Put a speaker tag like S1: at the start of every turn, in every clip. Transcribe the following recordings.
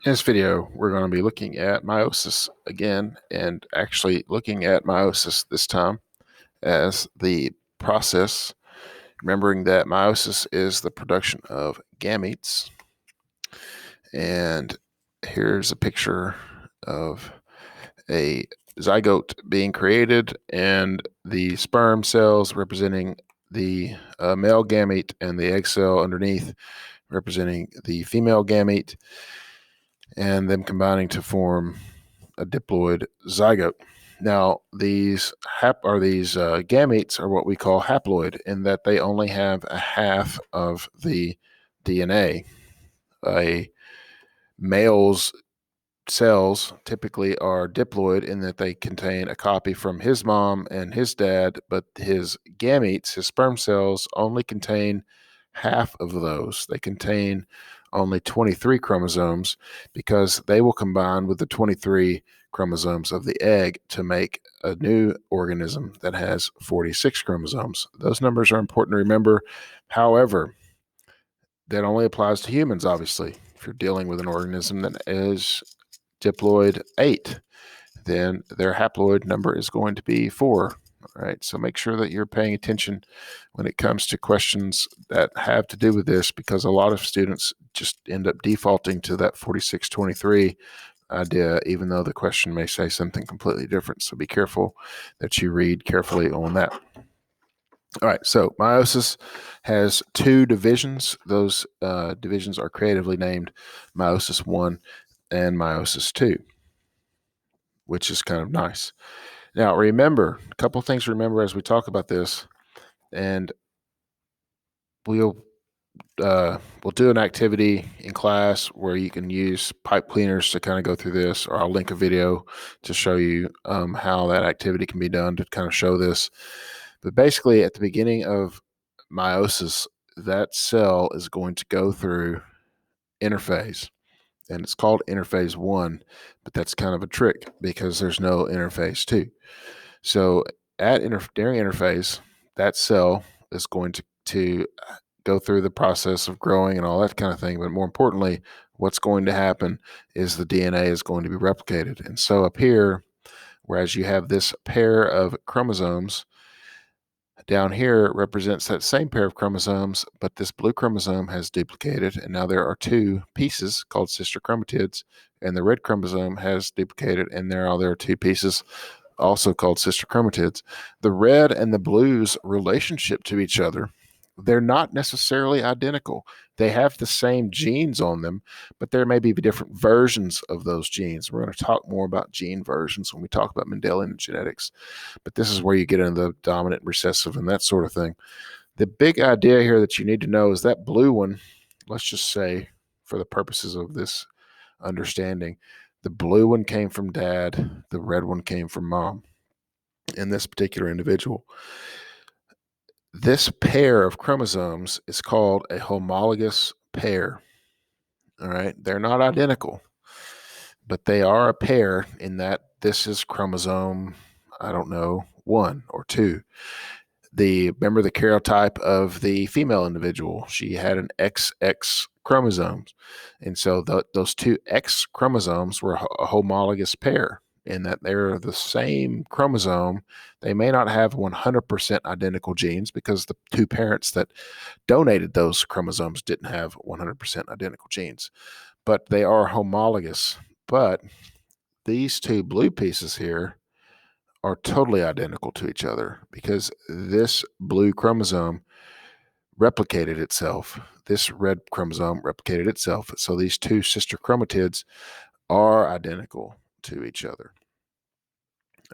S1: In this video, we're going to be looking at meiosis again, and actually looking at meiosis this time as the process, remembering that meiosis is the production of gametes. And here's a picture of a zygote being created and the sperm cells representing the male gamete and the egg cell underneath representing the female gamete, and them combining to form a diploid zygote. Now, these gametes are what we call haploid, in that they only have a half of the DNA. A male's cells typically are diploid in that they contain a copy from his mom and his dad, but his gametes, his sperm cells, only contain half of those. They contain only 23 chromosomes because they will combine with the 23 chromosomes of the egg to make a new organism that has 46 chromosomes. Those numbers are important to remember. However, that only applies to humans, obviously. If you're dealing with an organism that is diploid 8, then their haploid number is going to be 4. All right, so make sure that you're paying attention when it comes to questions that have to do with this, because a lot of students just end up defaulting to that 4623 idea, even though the question may say something completely different. So be careful that you read carefully on that. All right, so meiosis has two divisions. Those divisions are creatively named meiosis I and meiosis II, which is kind of nice. Now, remember, a couple of things to remember as we talk about this, and we'll do an activity in class where you can use pipe cleaners to kind of go through this, or I'll link a video to show you how that activity can be done to kind of show this. But basically, at the beginning of meiosis, that cell is going to go through interphase, and it's called interphase 1, but that's kind of a trick because there's no interphase 2. So during interphase, that cell is going to go through the process of growing and all that kind of thing. But more importantly, what's going to happen is the DNA is going to be replicated. And so up here, whereas you have this pair of chromosomes, down here represents that same pair of chromosomes, but this blue chromosome has duplicated, and now there are two pieces called sister chromatids, and the red chromosome has duplicated, and there are two pieces also called sister chromatids. The red and the blue's relationship to each other, they're not necessarily identical. They have the same genes on them, but there may be different versions of those genes. We're going to talk more about gene versions when we talk about Mendelian genetics, but this is where you get into the dominant, recessive, and that sort of thing. The big idea here that you need to know is that blue one, let's just say for the purposes of this understanding, the blue one came from dad, the red one came from mom in this particular individual. This pair of chromosomes is called a homologous pair. All right, they're not identical, but they are a pair in that this is chromosome, I don't know, 1 or 2. Remember the karyotype of the female individual? She had an XX chromosomes, and so those two X chromosomes were a homologous pair in that they're the same chromosome. They may not have 100% identical genes because the two parents that donated those chromosomes didn't have 100% identical genes, but they are homologous. But these two blue pieces here are totally identical to each other because this blue chromosome replicated itself. This red chromosome replicated itself. So these two sister chromatids are identical to each other.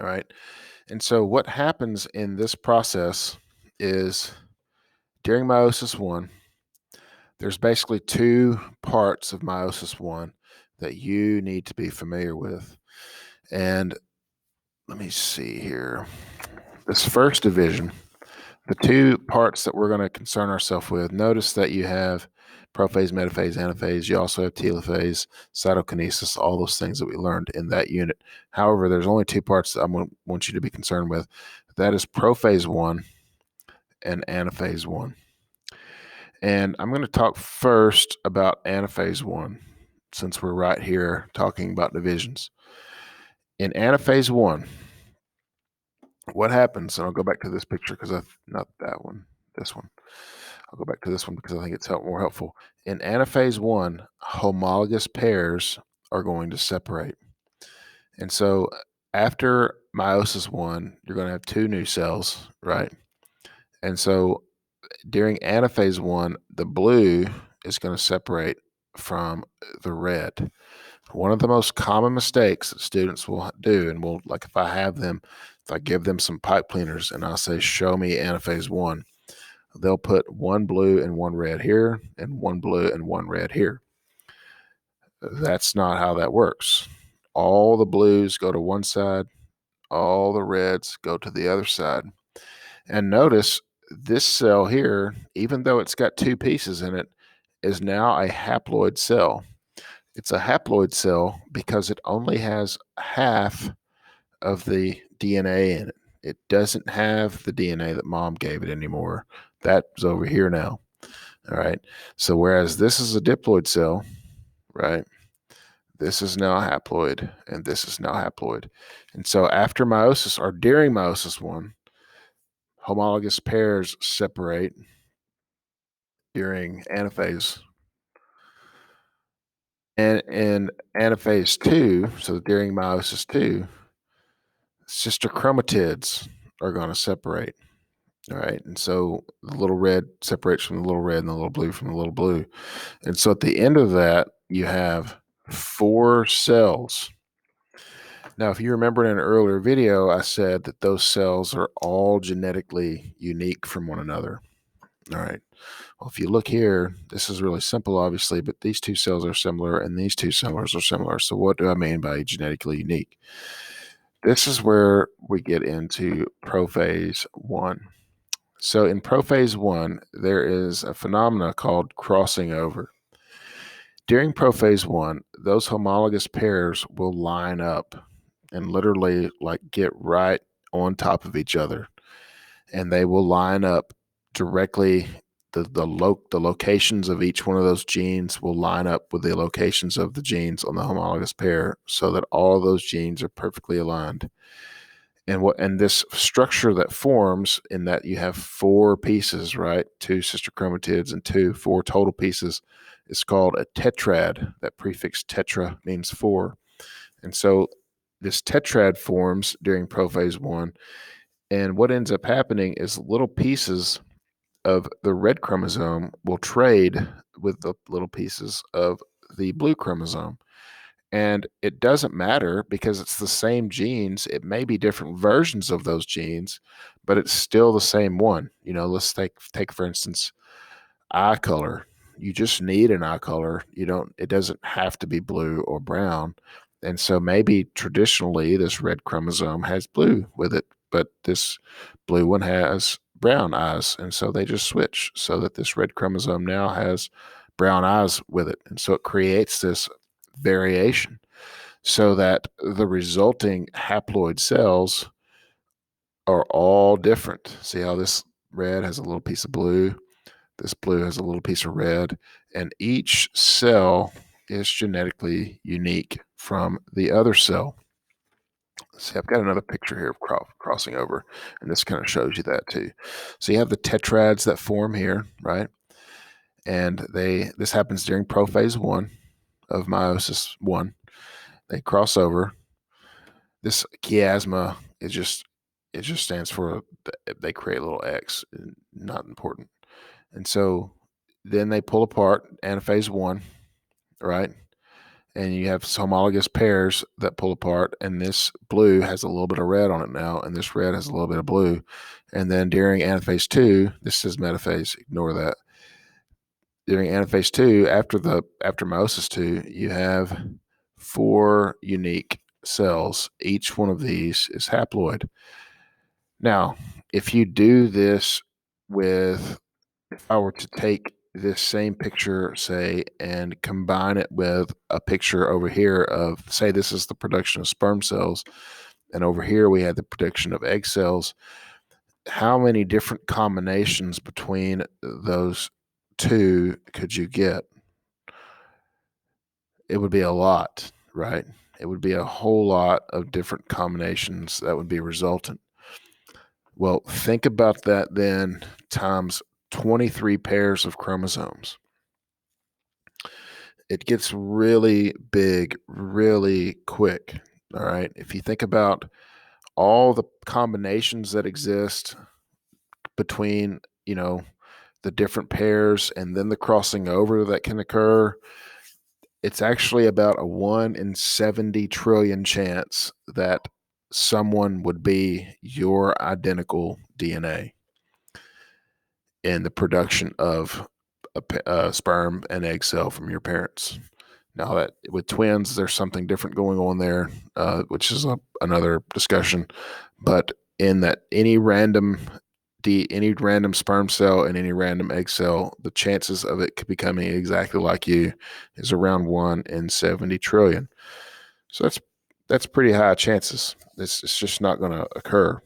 S1: All right. And so what happens in this process is during meiosis I, there's basically two parts of meiosis I that you need to be familiar with. And let me see here. This first division, the two parts that we're going to concern ourselves with, notice that you have prophase, metaphase, anaphase. You also have telophase, cytokinesis, all those things that we learned in that unit. However, there's only two parts that I want you to be concerned with. That is prophase I and anaphase I. And I'm going to talk first about anaphase I. since we're right here talking about divisions. In anaphase 1, what happens? And I'll go back to this picture because not that one, this one. I'll go back to this one because I think it's more helpful. In anaphase 1, homologous pairs are going to separate. And so after meiosis 1, you're going to have 2 new cells, right? And so during anaphase 1, the blue is going to separate from the red. One of the most common mistakes that students will do, and like if I give them some pipe cleaners and I say, show me anaphase 1, they'll put one blue and one red here and one blue and one red here. That's not how that works. All the blues go to one side, all the reds go to the other side. And notice this cell here, even though it's got 2 pieces in it, is now a haploid cell. It's a haploid cell because it only has half of the DNA in it. It doesn't have the DNA that mom gave it anymore. That's over here now. All right. So whereas this is a diploid cell, right? This is now a haploid, and this is now haploid. And so after meiosis or during meiosis 1, homologous pairs separate during anaphase. And in anaphase 2, so during meiosis 2, sister chromatids are going to separate. All right. And so the little red separates from the little red and the little blue from the little blue. And so at the end of that, you have 4 cells. Now, if you remember in an earlier video, I said that those cells are all genetically unique from one another. All right. Well, if you look here, this is really simple, obviously, but these 2 cells are similar and these 2 cells are similar. So what do I mean by genetically unique? This is where we get into prophase I. So in prophase I, there is a phenomena called crossing over. During prophase I, those homologous pairs will line up and literally like get right on top of each other. And they will line up directly. The locations of each one of those genes will line up with the locations of the genes on the homologous pair so that all of those genes are perfectly aligned. And this structure that forms in that you have 4 pieces, right? 2 sister chromatids and 4 total pieces is called a tetrad. That prefix tetra means 4. And so this tetrad forms during prophase I. And what ends up happening is little pieces of the red chromosome will trade with the little pieces of the blue chromosome. And it doesn't matter because it's the same genes. It may be different versions of those genes, but it's still the same one. Let's take for instance, eye color. You just need an eye color. It doesn't have to be blue or brown. And so maybe traditionally this red chromosome has blue with it, but this blue one has brown eyes. And so they just switch so that this red chromosome now has brown eyes with it. And so it creates this variation so that the resulting haploid cells are all different. See how this red has a little piece of blue, this blue has a little piece of red, and each cell is genetically unique from the other cell. See, I've got another picture here of crossing over, and this kind of shows you that too. So you have the tetrads that form here, right? And this happens during prophase I of meiosis 1. They cross over. This chiasma it just stands for they create a little X, not important. And so then they pull apart anaphase 1, right? And you have homologous pairs that pull apart, and this blue has a little bit of red on it now, and this red has a little bit of blue. And then during anaphase 2, this says metaphase, ignore that. During anaphase 2, after meiosis 2, you have 4 unique cells. Each one of these is haploid. Now, if you do this if I were to take this same picture, say, and combine it with a picture over here of, say, this is the production of sperm cells, and over here we had the production of egg cells, how many different combinations between those 2 could you get? it would be a lot, right? It would be a whole lot of different combinations that would be resultant. Well, think about that then times 23 pairs of chromosomes. It gets really big really quick. All right. If you think about all the combinations that exist between, the different pairs and then the crossing over that can occur, it's actually about a 1 in 70 trillion chance that someone would be your identical DNA in the production of a sperm and egg cell from your parents. Now that with twins, there's something different going on there, which is another discussion. But in that any random sperm cell and any random egg cell, the chances of it becoming exactly like you is around 1 in 70 trillion. So that's pretty high chances. It's just not going to occur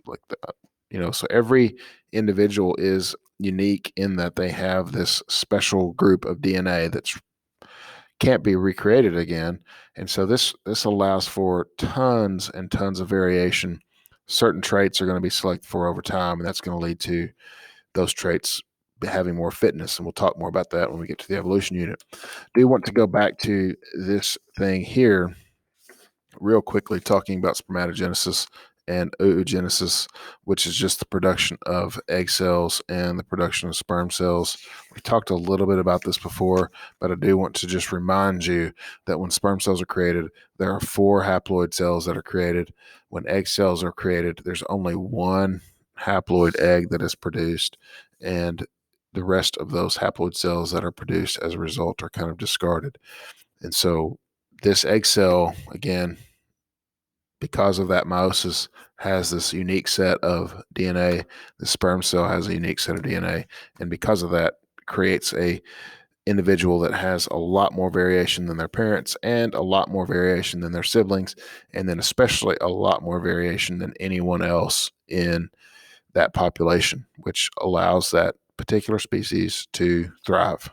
S1: like that. So every individual is unique in that they have this special group of DNA that's can't be recreated again. And so this allows for tons and tons of variation. Certain traits are going to be selected for over time, and that's going to lead to those traits having more fitness. And we'll talk more about that when we get to the evolution unit. I do want to go back to this thing here real quickly, talking about spermatogenesis and oogenesis, which is just the production of egg cells and the production of sperm cells. We talked a little bit about this before, but I do want to just remind you that when sperm cells are created, there are 4 haploid cells that are created. When egg cells are created, there's only 1 haploid egg that is produced, and the rest of those haploid cells that are produced as a result are kind of discarded. And so this egg cell, again, because of that meiosis, has this unique set of DNA. The sperm cell has a unique set of DNA. And because of that, creates a individual that has a lot more variation than their parents and a lot more variation than their siblings, and then especially a lot more variation than anyone else in that population, which allows that particular species to thrive.